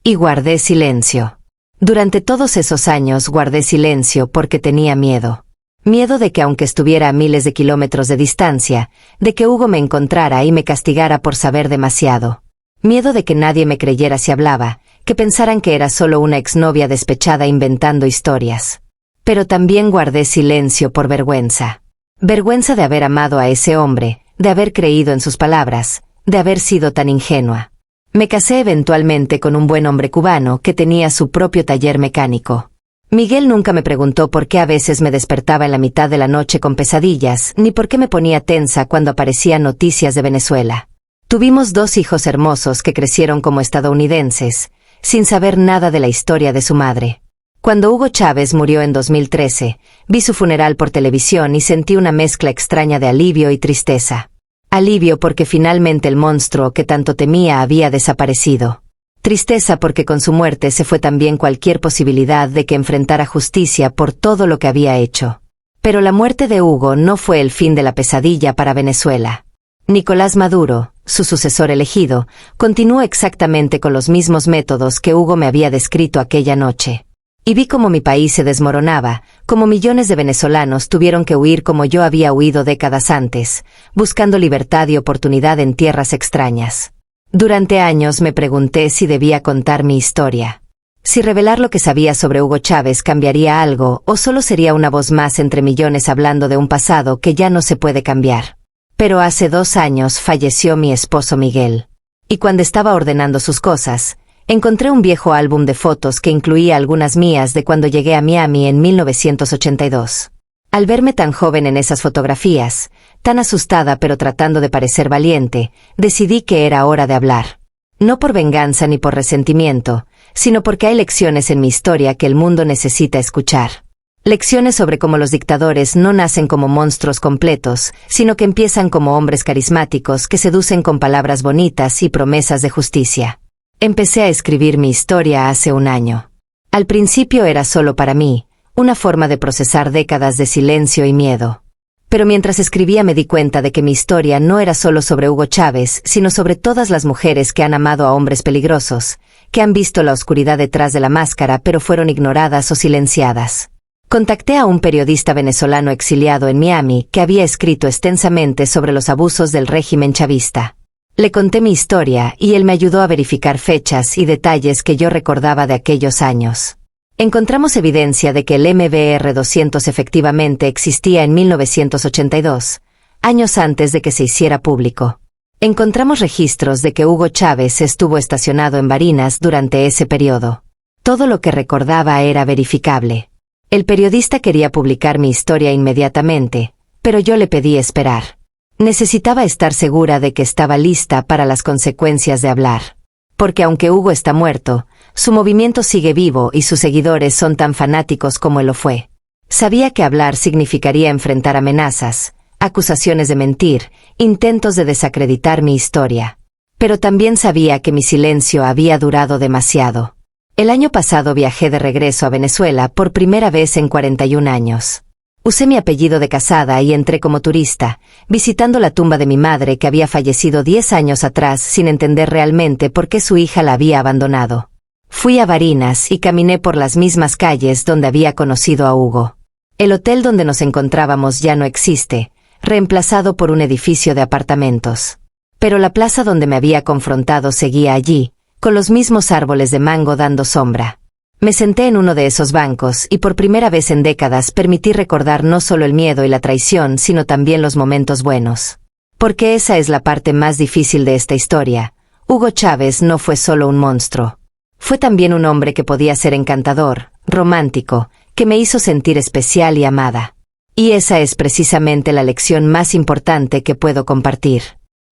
Y guardé silencio. Durante todos esos años guardé silencio porque tenía miedo. Miedo de que aunque estuviera a miles de kilómetros de distancia, de que Hugo me encontrara y me castigara por saber demasiado. Miedo de que nadie me creyera si hablaba, que pensaran que era solo una exnovia despechada inventando historias. Pero también guardé silencio por vergüenza. Vergüenza de haber amado a ese hombre, de haber creído en sus palabras, de haber sido tan ingenua. Me casé eventualmente con un buen hombre cubano que tenía su propio taller mecánico. Miguel nunca me preguntó por qué a veces me despertaba en la mitad de la noche con pesadillas, ni por qué me ponía tensa cuando aparecían noticias de Venezuela. Tuvimos 2 hijos hermosos que crecieron como estadounidenses, sin saber nada de la historia de su madre. Cuando Hugo Chávez murió en 2013, vi su funeral por televisión y sentí una mezcla extraña de alivio y tristeza. Alivio porque finalmente el monstruo que tanto temía había desaparecido. Tristeza porque con su muerte se fue también cualquier posibilidad de que enfrentara justicia por todo lo que había hecho. Pero la muerte de Hugo no fue el fin de la pesadilla para Venezuela. Nicolás Maduro, su sucesor elegido, continuó exactamente con los mismos métodos que Hugo me había descrito aquella noche. Y vi cómo mi país se desmoronaba, cómo millones de venezolanos tuvieron que huir como yo había huido décadas antes, buscando libertad y oportunidad en tierras extrañas. Durante años me pregunté si debía contar mi historia. Si revelar lo que sabía sobre Hugo Chávez cambiaría algo, o solo sería una voz más entre millones hablando de un pasado que ya no se puede cambiar. Pero hace 2 años falleció mi esposo Miguel. Y cuando estaba ordenando sus cosas, encontré un viejo álbum de fotos que incluía algunas mías de cuando llegué a Miami en 1982. Al verme tan joven en esas fotografías, tan asustada pero tratando de parecer valiente, decidí que era hora de hablar. No por venganza ni por resentimiento, sino porque hay lecciones en mi historia que el mundo necesita escuchar. Lecciones sobre cómo los dictadores no nacen como monstruos completos, sino que empiezan como hombres carismáticos que seducen con palabras bonitas y promesas de justicia. Empecé a escribir mi historia hace 1 año. Al principio era solo para mí, una forma de procesar décadas de silencio y miedo. Pero mientras escribía me di cuenta de que mi historia no era solo sobre Hugo Chávez, sino sobre todas las mujeres que han amado a hombres peligrosos, que han visto la oscuridad detrás de la máscara pero fueron ignoradas o silenciadas. Contacté a un periodista venezolano exiliado en Miami que había escrito extensamente sobre los abusos del régimen chavista. Le conté mi historia y él me ayudó a verificar fechas y detalles que yo recordaba de aquellos años. Encontramos evidencia de que el MBR 200 efectivamente existía en 1982, años antes de que se hiciera público. Encontramos registros de que Hugo Chávez estuvo estacionado en Barinas durante ese periodo. Todo lo que recordaba era verificable. El periodista quería publicar mi historia inmediatamente, pero yo le pedí esperar. Necesitaba estar segura de que estaba lista para las consecuencias de hablar. Porque aunque Hugo está muerto, su movimiento sigue vivo y sus seguidores son tan fanáticos como él lo fue. Sabía que hablar significaría enfrentar amenazas, acusaciones de mentir, intentos de desacreditar mi historia. Pero también sabía que mi silencio había durado demasiado. El año pasado viajé de regreso a Venezuela por primera vez en 41 años. Usé mi apellido de casada y entré como turista, visitando la tumba de mi madre que había fallecido 10 años atrás sin entender realmente por qué su hija la había abandonado. Fui a Barinas y caminé por las mismas calles donde había conocido a Hugo. El hotel donde nos encontrábamos ya no existe, reemplazado por un edificio de apartamentos. Pero la plaza donde me había confrontado seguía allí, con los mismos árboles de mango dando sombra. Me senté en uno de esos bancos y por primera vez en décadas permití recordar no solo el miedo y la traición, sino también los momentos buenos. Porque esa es la parte más difícil de esta historia. Hugo Chávez no fue solo un monstruo. Fue también un hombre que podía ser encantador, romántico, que me hizo sentir especial y amada. Y esa es precisamente la lección más importante que puedo compartir.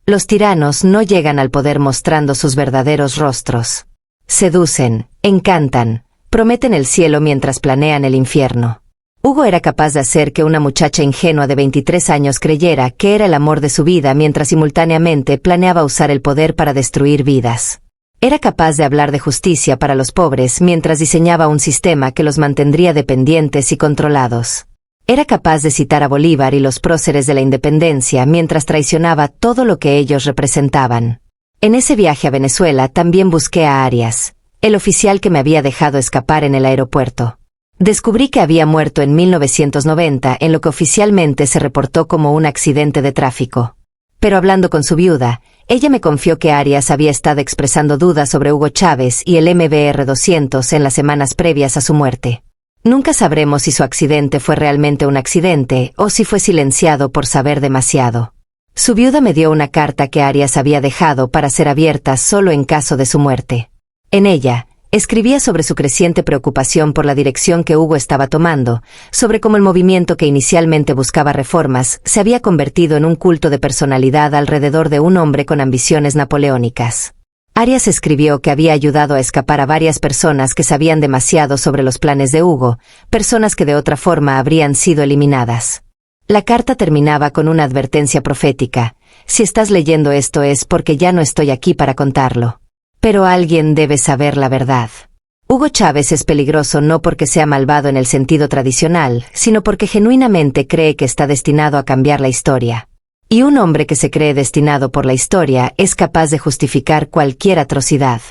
Los tiranos no llegan al poder mostrando sus verdaderos rostros. Seducen, encantan, prometen el cielo mientras planean el infierno. Hugo era capaz de hacer que una muchacha ingenua de 23 años creyera que era el amor de su vida mientras simultáneamente planeaba usar el poder para destruir vidas. Era capaz de hablar de justicia para los pobres mientras diseñaba un sistema que los mantendría dependientes y controlados. Era capaz de citar a Bolívar y los próceres de la independencia mientras traicionaba todo lo que ellos representaban. En ese viaje a Venezuela también busqué a Arias, el oficial que me había dejado escapar en el aeropuerto. Descubrí que había muerto en 1990 en lo que oficialmente se reportó como un accidente de tráfico. Pero hablando con su viuda, ella me confió que Arias había estado expresando dudas sobre Hugo Chávez y el MBR-200 en las semanas previas a su muerte. Nunca sabremos si su accidente fue realmente un accidente o si fue silenciado por saber demasiado. Su viuda me dio una carta que Arias había dejado para ser abierta solo en caso de su muerte. En ella, escribía sobre su creciente preocupación por la dirección que Hugo estaba tomando, sobre cómo el movimiento que inicialmente buscaba reformas se había convertido en un culto de personalidad alrededor de un hombre con ambiciones napoleónicas. Arias escribió que había ayudado a escapar a varias personas que sabían demasiado sobre los planes de Hugo, personas que de otra forma habrían sido eliminadas. La carta terminaba con una advertencia profética: si estás leyendo esto es porque ya no estoy aquí para contarlo. Pero alguien debe saber la verdad. Hugo Chávez es peligroso no porque sea malvado en el sentido tradicional, sino porque genuinamente cree que está destinado a cambiar la historia. Y un hombre que se cree destinado por la historia es capaz de justificar cualquier atrocidad.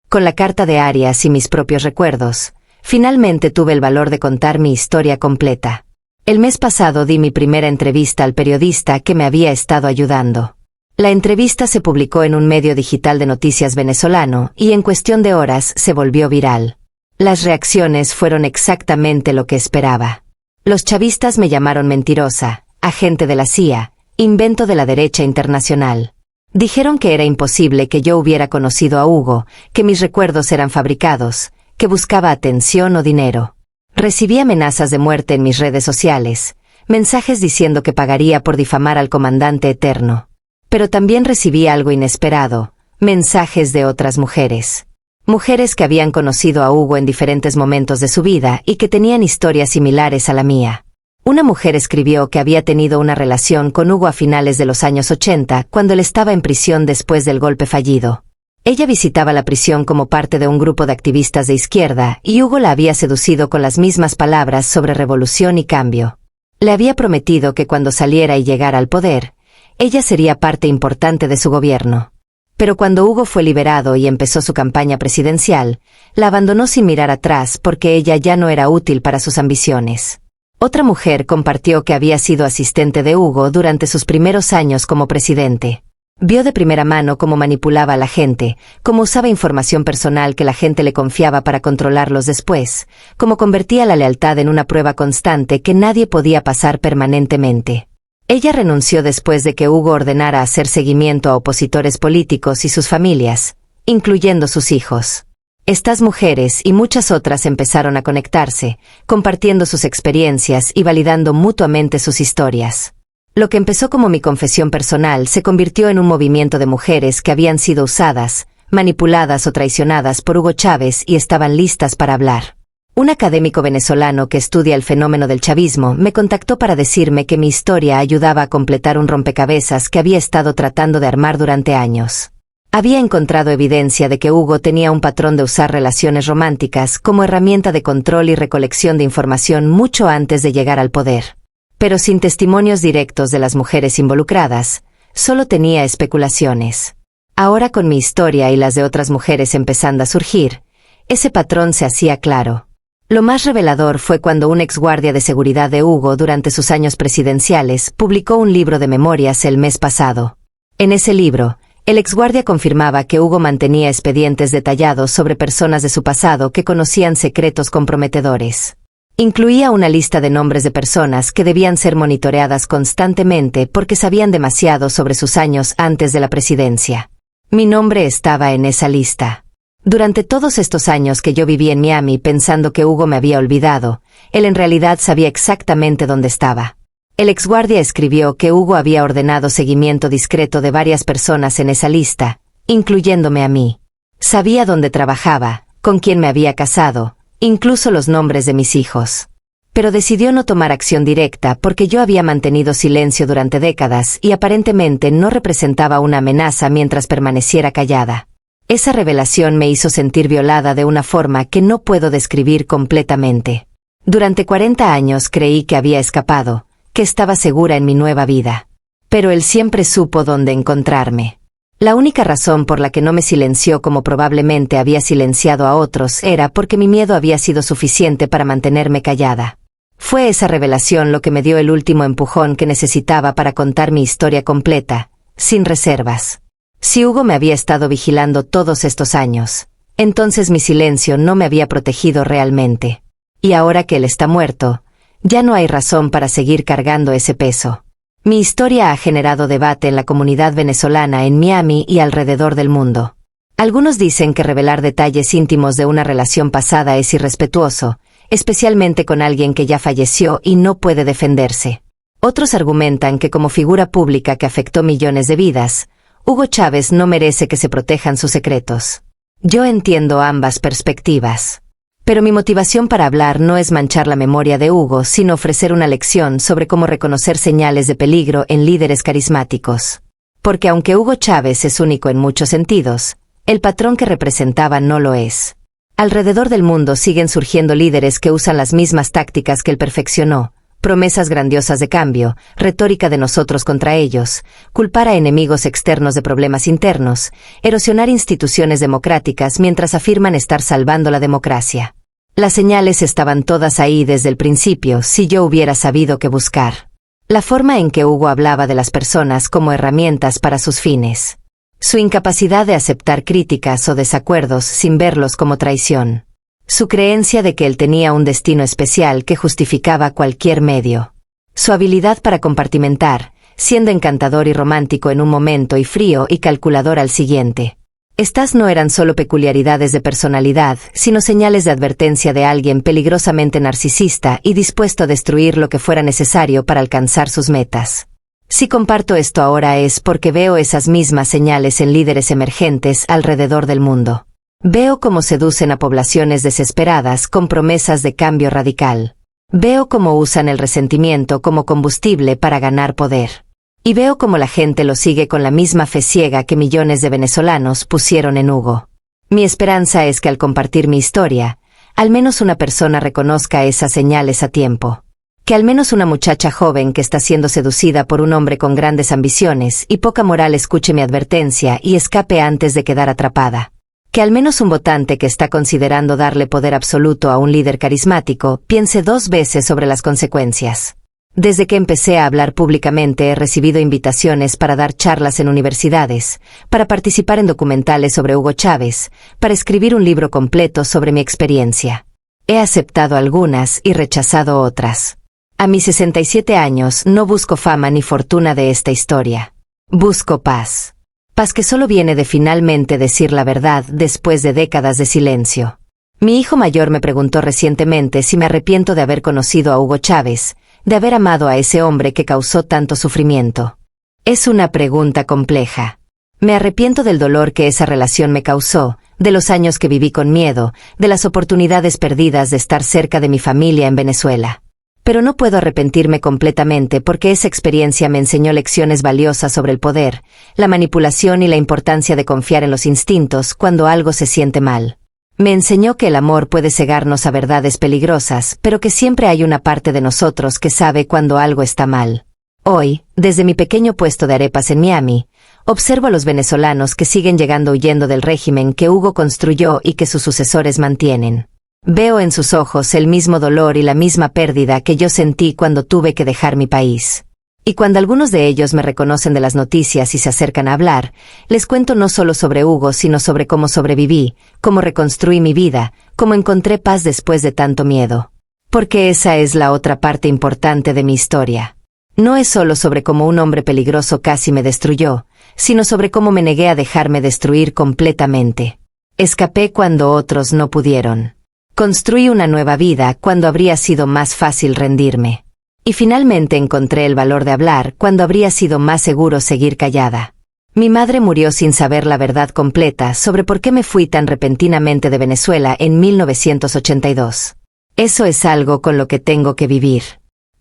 Con la carta de Arias y mis propios recuerdos, finalmente tuve el valor de contar mi historia completa. El mes pasado di mi primera entrevista al periodista que me había estado ayudando. La entrevista se publicó en un medio digital de noticias venezolano y en cuestión de horas se volvió viral. Las reacciones fueron exactamente lo que esperaba. Los chavistas me llamaron mentirosa, agente de la CIA, invento de la derecha internacional. Dijeron que era imposible que yo hubiera conocido a Hugo, que mis recuerdos eran fabricados, que buscaba atención o dinero. Recibí amenazas de muerte en mis redes sociales, mensajes diciendo que pagaría por difamar al comandante eterno. Pero también recibí algo inesperado, mensajes de otras mujeres. Mujeres que habían conocido a Hugo en diferentes momentos de su vida y que tenían historias similares a la mía. Una mujer escribió que había tenido una relación con Hugo a finales de los años 80, cuando él estaba en prisión después del golpe fallido. Ella visitaba la prisión como parte de un grupo de activistas de izquierda y Hugo la había seducido con las mismas palabras sobre revolución y cambio. Le había prometido que cuando saliera y llegara al poder, ella sería parte importante de su gobierno. Pero cuando Hugo fue liberado y empezó su campaña presidencial, la abandonó sin mirar atrás porque ella ya no era útil para sus ambiciones. Otra mujer compartió que había sido asistente de Hugo durante sus primeros años como presidente. Vio de primera mano cómo manipulaba a la gente, cómo usaba información personal que la gente le confiaba para controlarlos después, cómo convertía la lealtad en una prueba constante que nadie podía pasar permanentemente. Ella renunció después de que Hugo ordenara hacer seguimiento a opositores políticos y sus familias, incluyendo sus hijos. Estas mujeres y muchas otras empezaron a conectarse, compartiendo sus experiencias y validando mutuamente sus historias. Lo que empezó como mi confesión personal se convirtió en un movimiento de mujeres que habían sido usadas, manipuladas o traicionadas por Hugo Chávez y estaban listas para hablar. Un académico venezolano que estudia el fenómeno del chavismo me contactó para decirme que mi historia ayudaba a completar un rompecabezas que había estado tratando de armar durante años. Había encontrado evidencia de que Hugo tenía un patrón de usar relaciones románticas como herramienta de control y recolección de información mucho antes de llegar al poder. Pero sin testimonios directos de las mujeres involucradas, solo tenía especulaciones. Ahora con mi historia y las de otras mujeres empezando a surgir, ese patrón se hacía claro. Lo más revelador fue cuando un exguardia de seguridad de Hugo durante sus años presidenciales publicó un libro de memorias el mes pasado. En ese libro, el exguardia confirmaba que Hugo mantenía expedientes detallados sobre personas de su pasado que conocían secretos comprometedores. Incluía una lista de nombres de personas que debían ser monitoreadas constantemente porque sabían demasiado sobre sus años antes de la presidencia. Mi nombre estaba en esa lista. Durante todos estos años que yo viví en Miami pensando que Hugo me había olvidado, él en realidad sabía exactamente dónde estaba. El exguardia escribió que Hugo había ordenado seguimiento discreto de varias personas en esa lista, incluyéndome a mí. Sabía dónde trabajaba, con quién me había casado, incluso los nombres de mis hijos. Pero decidió no tomar acción directa porque yo había mantenido silencio durante décadas y aparentemente no representaba una amenaza mientras permaneciera callada. Esa revelación me hizo sentir violada de una forma que no puedo describir completamente. Durante 40 años creí que había escapado, que estaba segura en mi nueva vida. Pero él siempre supo dónde encontrarme. La única razón por la que no me silenció como probablemente había silenciado a otros era porque mi miedo había sido suficiente para mantenerme callada. Fue esa revelación lo que me dio el último empujón que necesitaba para contar mi historia completa, sin reservas. Si Hugo me había estado vigilando todos estos años, entonces mi silencio no me había protegido realmente. Y ahora que él está muerto, ya no hay razón para seguir cargando ese peso. Mi historia ha generado debate en la comunidad venezolana en Miami y alrededor del mundo. Algunos dicen que revelar detalles íntimos de una relación pasada es irrespetuoso, especialmente con alguien que ya falleció y no puede defenderse. Otros argumentan que como figura pública que afectó millones de vidas, Hugo Chávez no merece que se protejan sus secretos. Yo entiendo ambas perspectivas. Pero mi motivación para hablar no es manchar la memoria de Hugo, sino ofrecer una lección sobre cómo reconocer señales de peligro en líderes carismáticos. Porque aunque Hugo Chávez es único en muchos sentidos, el patrón que representaba no lo es. Alrededor del mundo siguen surgiendo líderes que usan las mismas tácticas que él perfeccionó: promesas grandiosas de cambio, retórica de nosotros contra ellos, culpar a enemigos externos de problemas internos, erosionar instituciones democráticas mientras afirman estar salvando la democracia. Las señales estaban todas ahí desde el principio si yo hubiera sabido qué buscar. La forma en que Hugo hablaba de las personas como herramientas para sus fines. Su incapacidad de aceptar críticas o desacuerdos sin verlos como traición. Su creencia de que él tenía un destino especial que justificaba cualquier medio. Su habilidad para compartimentar, siendo encantador y romántico en un momento y frío y calculador al siguiente. Estas no eran solo peculiaridades de personalidad, sino señales de advertencia de alguien peligrosamente narcisista y dispuesto a destruir lo que fuera necesario para alcanzar sus metas. Si comparto esto ahora es porque veo esas mismas señales en líderes emergentes alrededor del mundo. Veo cómo seducen a poblaciones desesperadas con promesas de cambio radical. Veo cómo usan el resentimiento como combustible para ganar poder. Y veo cómo la gente lo sigue con la misma fe ciega que millones de venezolanos pusieron en Hugo. Mi esperanza es que al compartir mi historia, al menos una persona reconozca esas señales a tiempo. Que al menos una muchacha joven que está siendo seducida por un hombre con grandes ambiciones y poca moral escuche mi advertencia y escape antes de quedar atrapada. Que al menos un votante que está considerando darle poder absoluto a un líder carismático piense 2 veces sobre las consecuencias. Desde que empecé a hablar públicamente he recibido invitaciones para dar charlas en universidades, para participar en documentales sobre Hugo Chávez, para escribir un libro completo sobre mi experiencia. He aceptado algunas y rechazado otras. A mis 67 años no busco fama ni fortuna de esta historia. Busco paz. Paz que solo viene de finalmente decir la verdad después de décadas de silencio. Mi hijo mayor me preguntó recientemente si me arrepiento de haber conocido a Hugo Chávez, de haber amado a ese hombre que causó tanto sufrimiento. Es una pregunta compleja. Me arrepiento del dolor que esa relación me causó, de los años que viví con miedo, de las oportunidades perdidas de estar cerca de mi familia en Venezuela. Pero no puedo arrepentirme completamente porque esa experiencia me enseñó lecciones valiosas sobre el poder, la manipulación y la importancia de confiar en los instintos cuando algo se siente mal. Me enseñó que el amor puede cegarnos a verdades peligrosas, pero que siempre hay una parte de nosotros que sabe cuando algo está mal. Hoy, desde mi pequeño puesto de arepas en Miami, observo a los venezolanos que siguen llegando huyendo del régimen que Hugo construyó y que sus sucesores mantienen. Veo en sus ojos el mismo dolor y la misma pérdida que yo sentí cuando tuve que dejar mi país. Y cuando algunos de ellos me reconocen de las noticias y se acercan a hablar, les cuento no solo sobre Hugo sino sobre cómo sobreviví, cómo reconstruí mi vida, cómo encontré paz después de tanto miedo. Porque esa es la otra parte importante de mi historia. No es solo sobre cómo un hombre peligroso casi me destruyó, sino sobre cómo me negué a dejarme destruir completamente. Escapé cuando otros no pudieron. Construí una nueva vida cuando habría sido más fácil rendirme. Y finalmente encontré el valor de hablar cuando habría sido más seguro seguir callada. Mi madre murió sin saber la verdad completa sobre por qué me fui tan repentinamente de Venezuela en 1982. Eso es algo con lo que tengo que vivir.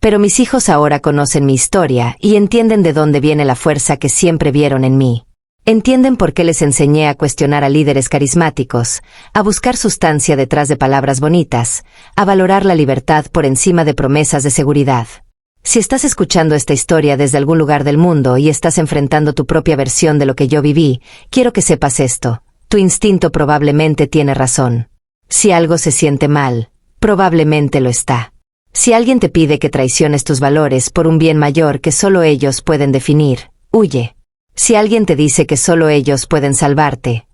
Pero mis hijos ahora conocen mi historia y entienden de dónde viene la fuerza que siempre vieron en mí. Entienden por qué les enseñé a cuestionar a líderes carismáticos, a buscar sustancia detrás de palabras bonitas, a valorar la libertad por encima de promesas de seguridad. Si estás escuchando esta historia desde algún lugar del mundo y estás enfrentando tu propia versión de lo que yo viví, quiero que sepas esto: tu instinto probablemente tiene razón. Si algo se siente mal, probablemente lo está. Si alguien te pide que traiciones tus valores por un bien mayor que solo ellos pueden definir, huye. Si alguien te dice que solo ellos pueden salvarte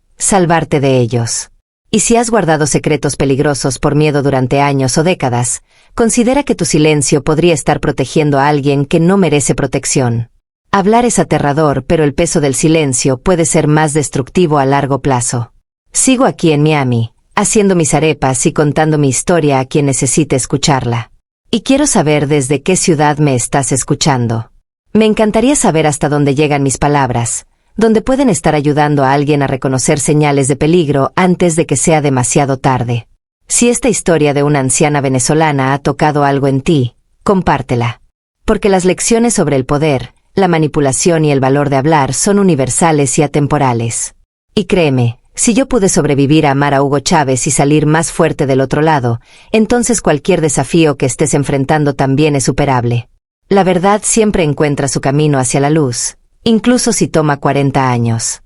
de ellos. Y si has guardado secretos peligrosos por miedo durante años o décadas, considera que tu silencio podría estar protegiendo a alguien que no merece protección. Hablar es aterrador, pero el peso del silencio puede ser más destructivo a largo plazo. Sigo aquí en Miami, haciendo mis arepas y contando mi historia a quien necesite escucharla. Y quiero saber desde qué ciudad me estás escuchando. Me encantaría saber hasta dónde llegan mis palabras, donde pueden estar ayudando a alguien a reconocer señales de peligro antes de que sea demasiado tarde. Si esta historia de una anciana venezolana ha tocado algo en ti, compártela. Porque las lecciones sobre el poder, la manipulación y el valor de hablar son universales y atemporales. Y créeme, si yo pude sobrevivir a amar a Hugo Chávez y salir más fuerte del otro lado, entonces cualquier desafío que estés enfrentando también es superable. La verdad siempre encuentra su camino hacia la luz, incluso si toma 40 años.